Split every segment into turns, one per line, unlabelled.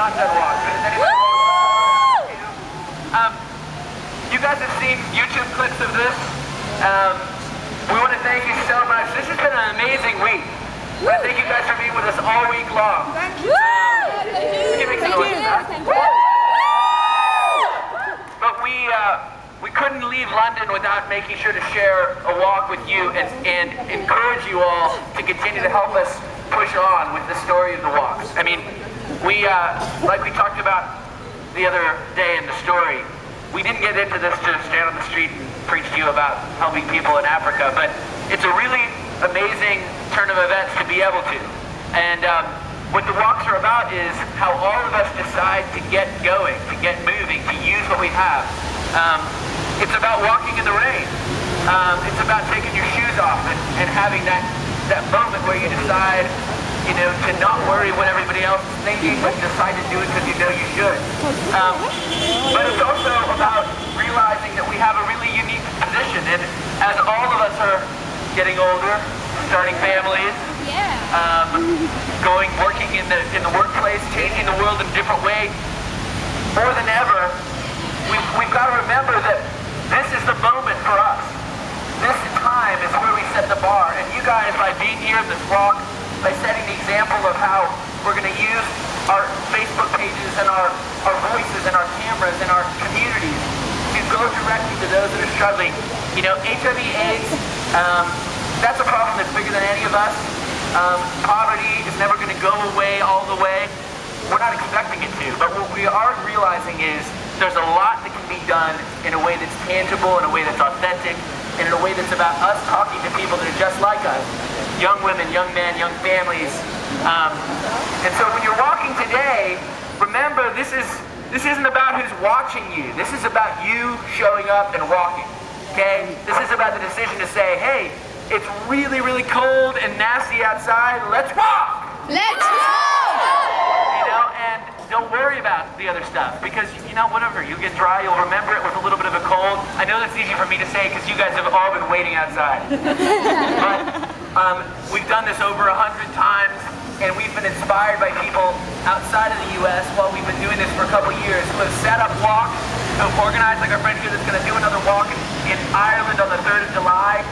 not done walks. Has anybody you guys have seen YouTube clips of this. We want to thank you so much. This has been an amazing week. I want to thank you guys for being with us all week long.
Thank you.
We can make some noise for that. But we couldn't leave London without making sure to share a walk with you and encourage you all to continue to help us push on with the story of the walks. I mean, we, like we talked about the other day in the story, we didn't get into this to stand on the street and preach to you about helping people in Africa, but it's a really amazing turn of events to be able to. And what the walks are about is how all of us decide to get going, to get moving, to use what we have. It's about walking in the rain. It's about taking your shoes off and having that moment where you decide, you know, to not worry what everybody else is thinking, but decide to do it because you know you should. But it's also about realizing that we have a really unique position, and as all of us are getting older, starting families, working in the workplace, changing the world in a different way, more than ever, we've got to remember that this is the moment for us. This time is where we set the bar, and you guys, by being here in this walk, by setting the example of how we're going to use our Facebook pages and our voices and our cameras and our communities to go directly to those that are struggling. You know, HIV/AIDS, that's a problem that's bigger than any of us. Poverty is never going to go away all the way. We're not expecting it to, but what we are realizing is there's a lot that can be done in a way that's tangible, in a way that's authentic, and in a way that's about us talking to people that are just like us. Young women, young men, young families. And so when you're walking today, remember this isn't about who's watching you. This is about you showing up and walking. Okay? This is about the decision to say, hey, it's really, really cold and nasty outside. Let's walk!
Let's walk!
You know, and don't worry about the other stuff, because, you know, whatever, you get dry, you'll remember it with a little bit of a cold. I know that's easy for me to say because you guys have all been waiting outside. But we've done this over 100 times, and we've been inspired by people outside of the U.S. while we've been doing this for a couple years, who have set up walks, who have organized, like our friend here that's going to do another walk in Ireland on the 3rd of July.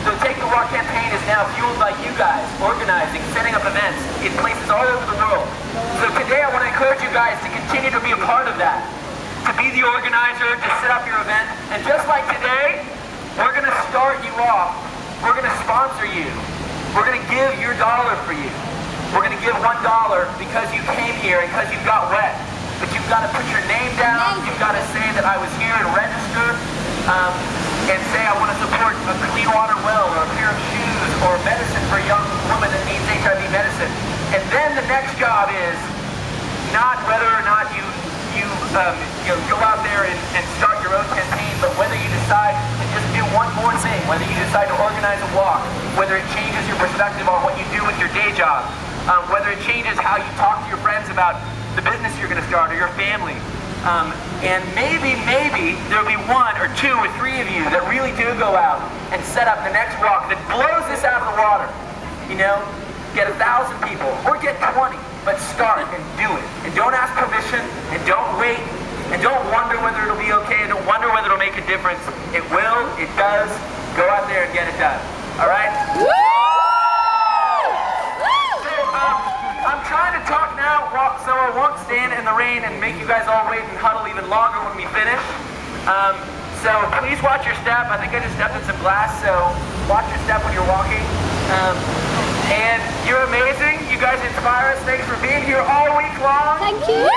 The Take the Walk campaign is now fueled by you guys, organizing, setting up events in places all over the world. So today I want to encourage you guys to continue to be a part of that, to be the organizer, to set up your event. And just like today, we're going to start you off. We're going to sponsor you. We're going to give your dollar for you. We're going to give $1 because you came here and because you got wet. But you've got to put your name down. You've got to say that I was here and register. And say I want to support a clean water well, or a pair of shoes, or medicine for a young woman that needs HIV medicine. And then the next job is not whether or not you go out there and start your own campaign, but whether you decide to just do one more thing, whether you decide to organize a walk, whether it changes your perspective on what you do with your day job, whether it changes how you talk to your friends about the business you're going to start or your family. And maybe there'll be 1 or 2 or 3 of you that really do go out and set up the next walk that blows this out of the water. You know, get 1,000 people or get 20, but start and do it. And don't ask permission, and don't wait, and don't wonder whether it'll be okay, and don't wonder whether it'll make a difference. It will, it does. Go out there and get it done. All right? I'm trying to talk now, so I won't stand in the rain and make you guys all wait and huddle even longer when we finish. So please watch your step. I think I just stepped in some glass, so watch your step when you're walking. And you're amazing. You guys inspire us. Thanks for being here all week long.
Thank you.